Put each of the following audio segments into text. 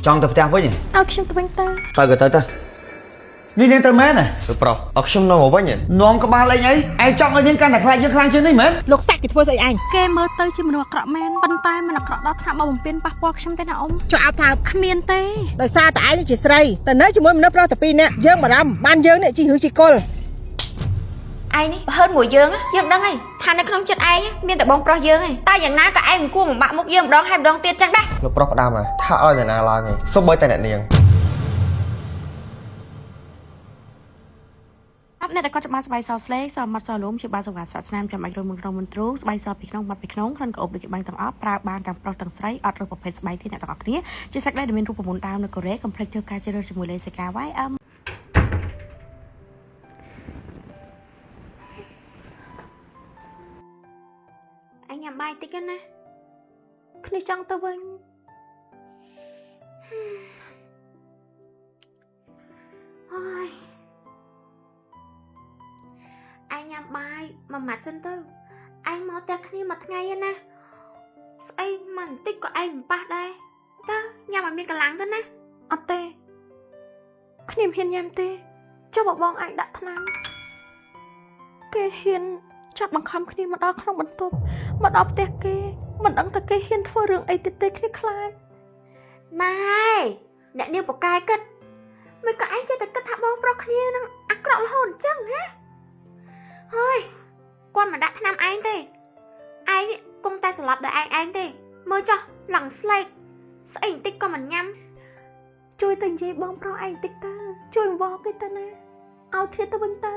Chọn tập trang với nhỉ?ខ្ញុំទៅវិញទៅ Tới. Đi lên tới mét này. Được rồi,ខ្ញុំនៅមកវិញ Nón có ba lên ấy. Ai chọn ở những căn này khai dương khang chưa đấy mét. លោកសាក់គេធ្វើស្អីអញគេមើលទៅជាមនុស្សអាក្រក់មែនប៉ុន្តែមិនអាក្រក់ដល់ថ្នាក់មកបំពេញប៉ះពាល់ខ្ញុំទេណាអ៊ំចុះអោបថាគ្មានទេដោយសារតែឯងជាស្រីតែនៅជាមួយមនុស្សប្រុសតែពីរនាក់យើងបារម្ភបានយើងនេះជីហឺជីកុល ឯនេះបើហឺនមួយយើងដឹងហើយថានៅក្នុងចិត្តឯងមានតែបងប្រុសយើងឯងតែយ៉ាងណាក៏ឯងមិនគួរបំបាក់មុខយើងម្ដងហើយម្ដងទៀតចឹងដែរ លោកប្រុសផ្ដាំហើយថាឲ្យអ្នកណាឡើងឯងសូម្បីតែអ្នកនាង អត់អ្នកតែគាត់ច្បាស់ស្បៃសស្លេកសមាត់សលុំជាបានសង្វាតសាស្នាមចាំបាច់រមុនក្នុងមន្ទ្រូស្បៃសពីក្នុងមាត់ពីក្នុងខ្លួនក៏អុបដូចជាបាញ់ទាំងអស់ប្រើបានទាំងប្រុសទាំងស្រីអត់រើសប្រភេទស្បៃទេអ្នកទាំងអស់គ្នាជាសាច់ដែលមានរូបមន្តដើមនៅកូរ៉េកុំភ្លេចធ្វើការជ្រើសរើសជាមួយលេសេកា YM ឯងញ៉ាំបាយតិចណា គ្នាចង់ទៅវិញ អើយឯងញ៉ាំបាយមួយម៉ាត់សិនទៅឯងមកផ្ទះគ្នាមួយថ្ងៃណាស្អីមិនតិចក៏ឯងមិនប៉ះដែរទៅញ៉ាំឲ្យមានកម្លាំងទៅណា អត់ទេគ្នាមិនហ៊ានញ៉ាំទេចុះបងឯងដាក់ថ្នាំគេហ៊ានចាប់បង្ខំគ្នាមកដល់ក្នុងបន្ទប់មកដល់ផ្ទះគេមិនដឹងថាគេហ៊ានធ្វើរឿងអីទៀតទេគ្នាខ្លាច ណែអ្នកនាងបកាយគិតមិនក៏ឯងចេះតែគិតថាបងប្រុសគ្នានឹងអាក្រក់រហូតអញ្ចឹងហ៎ហើយគាត់មិនដាក់ថ្នាំឯងទេឯងនេះគង់តែស្លាប់ដោយឯងទេមើលចុះឡង់ស្លេកស្អីបន្តិចក៏មិនញ៉ាំ ជួយទៅនិយាយបងប្រុសឯងតិចទៅជួយអង្វរគេទៅណាឲ្យគ្នាទៅវិញទៅ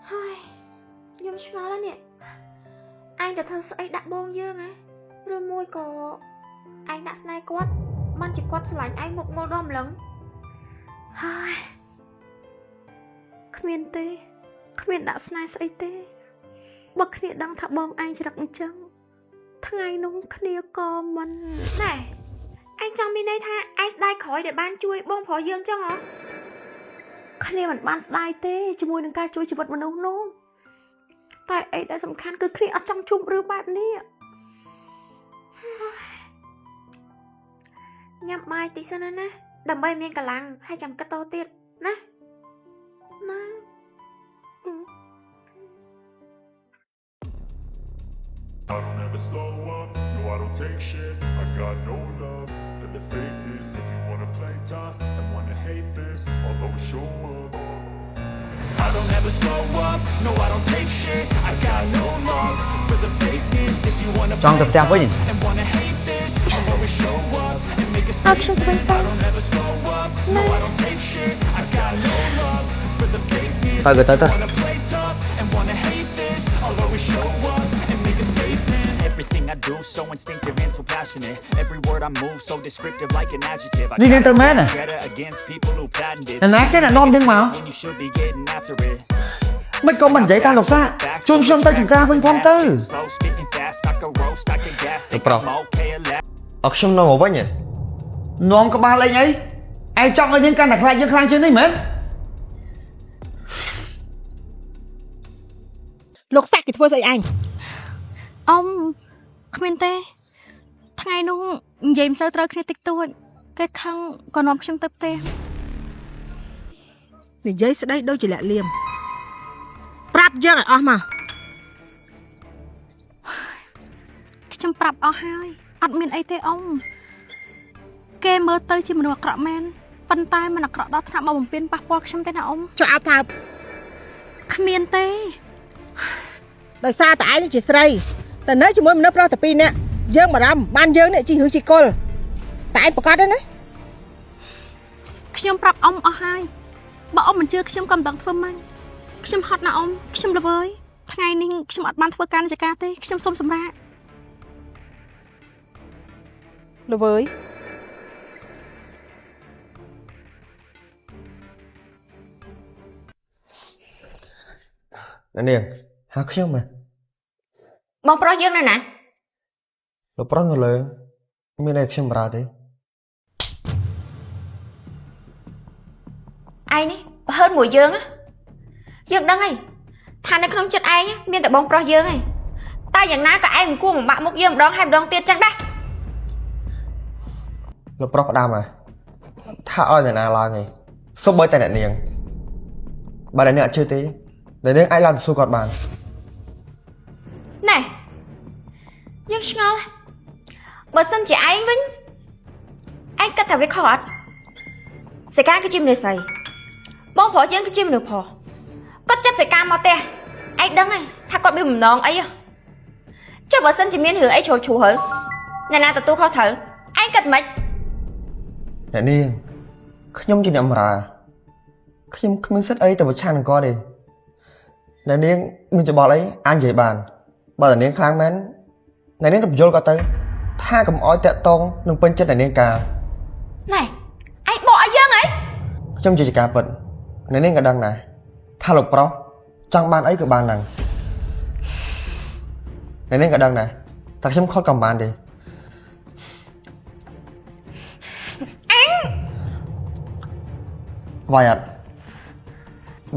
ហើយខ្ញុំឆ្ងល់ហើយនេះឯងទៅធ្វើស្អីដាក់បងយើងហ៎ឬមួយក៏ឯងដាក់ស្នេហ៍គាត់បានជាគាត់ស្រឡាញ់ឯងមុខងល់ដល់ម្លឹង ហើយគ្មានទេគ្មានដាក់ស្នេហ៍ស្អីទេបើគ្នាដឹងថាបងឯងច្រឹកអញ្ចឹងថ្ងៃនោះគ្នាក៏មិន ណែឯងចង់មានន័យថាឯងស្ដាយក្រោយដែលបានជួយបងប្រុសយើងចឹងហ៎ គ្នាមិនបានស្ដាយទេជាមួយនឹងការជួយជីវិតមនុស្សនោះតែអីដែលសំខាន់គឺគ្នាអត់ចង់ជួបរឿងបែបនេះ ញ៉ាំបាយតិចសិនណាដើម្បីមានកម្លាំងហើយចាំគិតតទៀតណាណា I don't ever slow up, no I don't take shit. I got no love for the fakeness. If you wanna play tough and wanna hate this, I'll always show up. I don't ever slow up, no I don't take shit. I got no love for the fakeness. If you wanna Chọn play tập trang với nhỉ? tough and wanna hate this, I'll always show up and make a អត់ខ្ញុំ statement. ទៅវិញទៅ I don't ever slow up, no I don't take shit. I got no love for the fakeness. Tới. If you wanna play tough and wanna hate this, I'll always show up and make a statement. Everything I do so instinctive and so passionate. Every word I move so descriptive like an adjective. I Đi lên tới mét này. get it against people who patented. Là nát cái là non tiếng mà. When you should be getting after it. Mấy con mình giấy ta lột ra. Chôn xong tay chúng ta vinh phong tư. Slow, spitting fast, I could roast, I could gas. Được Think rồi. I'm okay at last. ខ្ញុំនៅមកវិញ Nón có ba lên ấy. Ai chọn ở những căn này khai dương khang chưa đấy mét. លោកសាក់គេធ្វើស្អីអញអ៊ំគ្មានទេថ្ងៃនោះនិយាយមិនសូវត្រូវគ្នាតិចតួចគេខឹងក៏នាំខ្ញុំទៅផ្ទះនិយាយស្ដីដូចជាលាក់លៀមប្រាប់យើងឲ្យអស់មកខ្ញុំប្រាប់អស់ហើយអត់មានអីទេអ៊ំគេមើលទៅជាមនុស្សអាក្រក់មែនប៉ុន្តែមិនអាក្រក់ដល់ថ្នាក់មកបំពេញប៉ះពាល់ខ្ញុំទេណាអ៊ំចុះអោបថាគ្មានទេ ដោយសារតែឯងជាស្រីតែនៅជាមួយមនុស្សប្រុសតែពីរនាក់យើងបារម្ភបានយើងនេះជីហឺជីកុលតែឯងប្រកាសទេណាខ្ញុំប្រាប់អ៊ំអស់ហើយបើអ៊ំមិនជឿខ្ញុំក៏មិនដឹងធ្វើម៉េចខ្ញុំហត់ណាអ៊ំខ្ញុំល្វើយថ្ងៃនេះខ្ញុំអត់បានធ្វើការរាជការទេខ្ញុំសូមសម្រាកល្វើយ អ្នកនាងហៅខ្ញុំមែន បងប្រុសយើងនៅណា លោកប្រុសនៅលើមានអីខ្ញុំបរាទេ ឯងនេះបើហឺនមួយយើងដឹងហើយថានៅក្នុងចិត្តឯងមានតែបងប្រុសយើងឯងតែ តែយ៉ាងណាក៏ឯងមិនគួរបំបាក់មុខយើងម្ដងហើយម្ដងទៀតចឹងដែរ លោកប្រុសផ្ដាំហើយថាឲ្យអ្នកណាឡើងឯងសូម្បីតែអ្នកនាងបើអ្នកនាងអត់ជឿទេអ្នកនាងអាចឡើងទៅសួរគាត់បាន ណែយើងឆ្ងល់បើសិនជាឯងវិញឯងគិតថាវាខុសអត់សេកាគឺជាមនុស្សស្រីបងប្រុសយើងគឺជាមនុស្សប្រុសគាត់ចិត្តសេកាមកផ្ទះឯងដឹងហើយថាគាត់មានបំណងអីចុះបើសិនជាមានរឿងអីជ្រុលជ្រួហើយអ្នកណាទទួលខុសត្រូវឯងគិតមិន អ្នកនាងខ្ញុំជាអ្នកបម្រើខ្ញុំគ្មានសិទ្ធអីទៅប្រឆាំងនឹងគាត់ទេអ្នកនាងមានច្បល់អីអាចនិយាយបានបើអ្នកនាងខ្លាំងមែនអ្នកនាងទៅបញ្យល់គាត់ទៅថាកុំអោយតាក់តងនឹងពេញចិត្តអ្នកនាងកា ណែឯងបកឲ្យយើងហី ខ្ញុំជាការពិតអ្នកនាងក៏ដឹងដែរថាលោកប្រុសចង់បានអីក៏បានហ្នឹងអ្នកនាងក៏ដឹងដែរតែខ្ញុំខត់ក៏មិនបានទេវាយអត់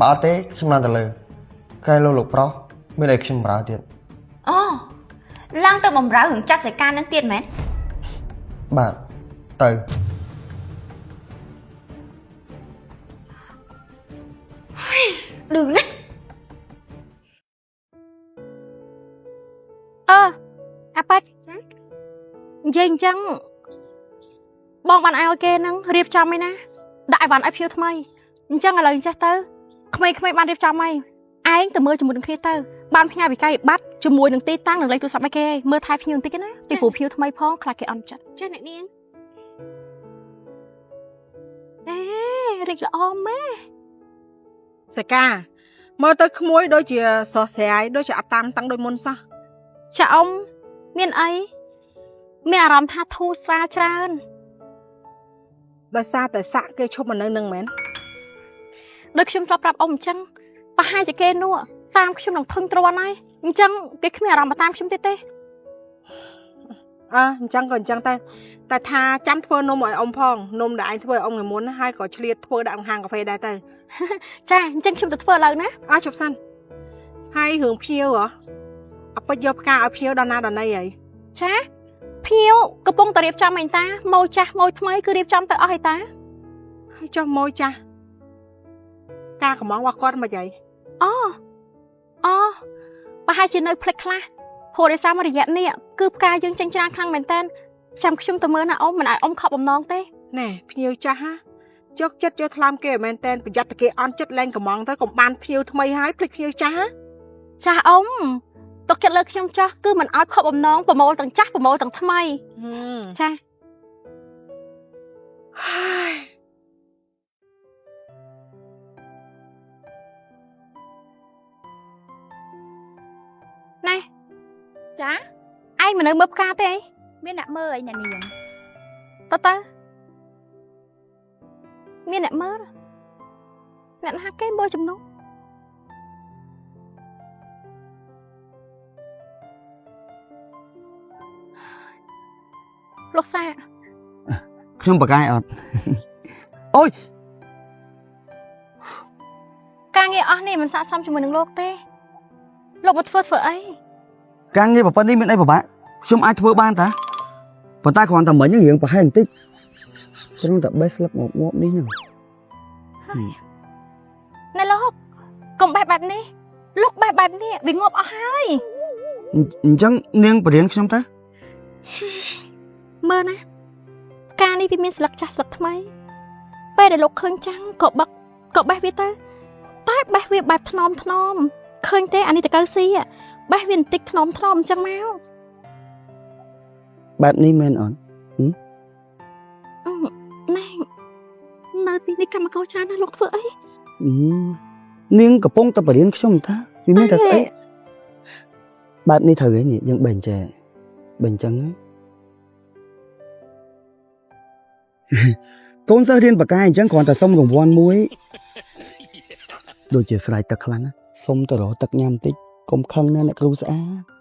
បើអត់ទេខ្ញុំឡើងទៅលើកែលោកប្រុសមានអីខ្ញុំបម្រើទៀត អូឡើងទៅបំរើរឿងចាប់សេកានឹងទៀតមែន បាទទៅ ឌឺណា អាប៉ាច់ចានិយាយអញ្ចឹងបងបានឲ្យគេហ្នឹងរៀបចំឯណាដាក់ឲ្យបានឲ្យភៀវថ្មីអញ្ចឹងឥឡូវចេះទៅក្មេងៗបានរៀបចំហើយឯងទៅមើលជាមួយនឹងគ្នាទៅបានផ្ញើវិក័យប័ត្រជាមួយនឹងទីតាំងនិងលេខទូរស័ព្ទឲ្យគេមើលថែភ្ញៀវបន្តិចណាពីព្រោះភៀវថ្មីផងខ្លះគេអន់ចិត្តចាអ្នកនាងរីកល្អម៉ែ សេកាមើលទៅក្មួយដូចជាស្រស់ស្រាយដូចជាអត់តាមតាំងដូចមុនសោះ ចាអ៊ំមានអីមានអារម្មណ៍ថាធូរស្រាលច្រើន ដោយសារតែសាក់គេឈប់មកនៅនឹងមែន ដូចខ្ញុំធ្លាប់ប្រាប់អ៊ំអញ្ចឹងប្រហែលជាគេនោះតាមខ្ញុំនឹងធុញទ្រាន់ហើយអញ្ចឹងគេគ្មានអារម្មណ៍មកតាមខ្ញុំទៀតទេ អញ្ចឹងក៏អញ្ចឹងតែថាចាំធ្វើនំឲ្យអ៊ំផងនំដែលឯងធ្វើឲ្យអ៊ំថ្ងៃមុនហើយក៏ឆ្លៀតធ្វើដាក់ក្នុងហាងកាហ្វេដែរទៅ ចាអញ្ចឹងខ្ញុំទៅធ្វើឡើងណា ជប់សិនហើយរឿងភ្ញៀវហ៎អពេចយកផ្កាឲ្យភ្ញៀវដល់ណាដល់ណីហើយ ចាភ្ញៀវកំពុងតែរៀបចំឯងតាម៉ូចាស់ម៉ូថ្មីគឺរៀបចំទៅអស់ហើយតា ហើយចុះម៉ូចាស់ការកំងរបស់គាត់មិនអី អូប្រហែលជានៅផ្លេចខ្លះព្រោះដោយសារមួយរយៈនេះគឺផ្កាយើងចេញច្រើនខ្លាំងមែនតើចាំខ្ញុំទៅមើលណាអ៊ំមិនឲ្យអ៊ំខកបំណងទេ ណែភ្ញៀវចាស់ហ่ะយកចិត្តយកថ្លើមគេមែនតែនប្រយ័ត្នតែគេអន់ចិត្តលែងកំងទៅកុំបានភ្ញៀវថ្មីហើយភ្លេចភ្ញៀវចាស់ហ่ะ ចាអ៊ំទុកចិត្តលើខ្ញុំចាស់គឺមិនឲ្យខកបំណងប្រមូលទាំងចាស់ប្រមូលទាំងថ្មីចា ហើយ ណែ ចា ឯងមិននៅមើលផ្កាទេអី មានអ្នកមើលអីអ្នកនាង ទៅមានអ្នកមើលអ្នកណាគេមើលចំនួនលោកសា ខ្ញុំបកាយអត់ អូយ ការងារអស់នេះមិនស័ក្តិសមជាមួយនឹងលោកទេលោកមកធ្វើអី ការងារប្រពន្ធនេះមានអីពិបាកខ្ញុំអាចធ្វើបានតាប៉ុន្តែគ្រាន់តែមិញហ្នឹងរៀងប្រហែលបន្តិចត្រង់តែបេះស្លឹកមកនេះហ្នឹង ណែលោកកុំបេះបែបនេះលោកបេះបែបនេះវាងាប់អស់ហើយ អញ្ចឹងនាងបរៀនខ្ញុំទៅ មើលណាការនេះវាមានស្លឹកចាស់ស្លឹកថ្មីពេលដែលលោកឃើញចាំងក៏បេះវាទៅតែបេះវាបែបថ្នមឃើញទេអានេះតកៅស៊ីបេះវាបន្តិចថ្នមអញ្ចឹងមក បែបនេះមែនអត់ ណែនៅទីនេះកម្មករច្រើនណាស់លោកធ្វើអី នាងកំពុងតែបរៀនខ្ញុំតាវាមានតែស្អីបែបនេះត្រូវហើយនេះយើងបែងចែកបែងចឹង កូនសិស្សរៀនបកាយអញ្ចឹងគ្រាន់តែសុំរង្វាន់មួយដូចជាស្រែកទឹកខ្លាំងសុំទៅរកទឹកញ៉ាំបន្តិចកុំខឹងណាអ្នកគ្រូស្អាត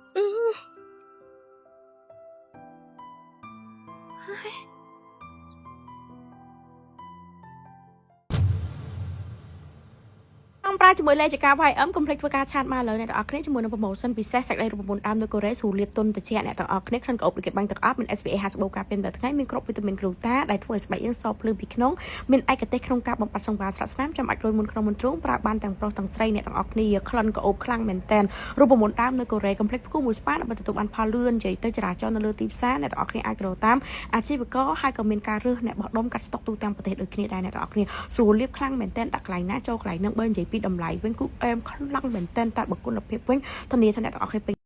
5 ប្រាក់ជាមួយលេខចការ YM កុំភ្លេចធ្វើការឆាតមកលើអ្នកទាំងអស់គ្នាជាមួយនឹង promotion ពិសេសសាច់ដីរូបមន្តដើមនៅកូរ៉េស្រួលលាបទុនត្រជាក់អ្នកទាំងអស់គ្នាក្លិនក្អូបដូចគេបាញ់ទាំងអស់មាន SPA 50បូកាពេលតែថ្ងៃមានគ្រប់វីតាមីនគ្រូតាដែលធ្វើឲ្យស្បែកយើងសភ្លឺពីក្នុងមានឯកទេសក្នុងការបំបត្តិសង្វារស្រាក់ស្នាមចាំបាច់រយមុនក្នុងមុនទ្រូងប្រើបានទាំងប្រុសទាំងស្រីអ្នកទាំងអស់គ្នាក្លិនក្អូបខ្លាំងមែនតើរូបមន្តដើមនៅកូរ៉េកុំភ្លេចផ្គូមួយស្ប៉ាដើម្បីទទួលបានផលលឿននិយាយទៅចរាចរណ៍នៅលើទីផ្សារអ្នកទាំងអស់គ្នាអាចរកតាមអាជីវករហើយក៏មានការរើសអ្នកបោះដុំកាត់ស្តុកទូទាំងប្រទេសដូចគ្នាដែរអ្នកទាំងអស់គ្នាស្រួលលាបខ្លាំងមែនតើដាក់កន្លែងណាចូលកន្លែងហ្នឹងបើនិយាយពីតម្លៃវិញគឺអែមខ្លាំងមែនតើតែបើគុណភាពវិញធានាថាអ្នកទាំងអស់គ្នា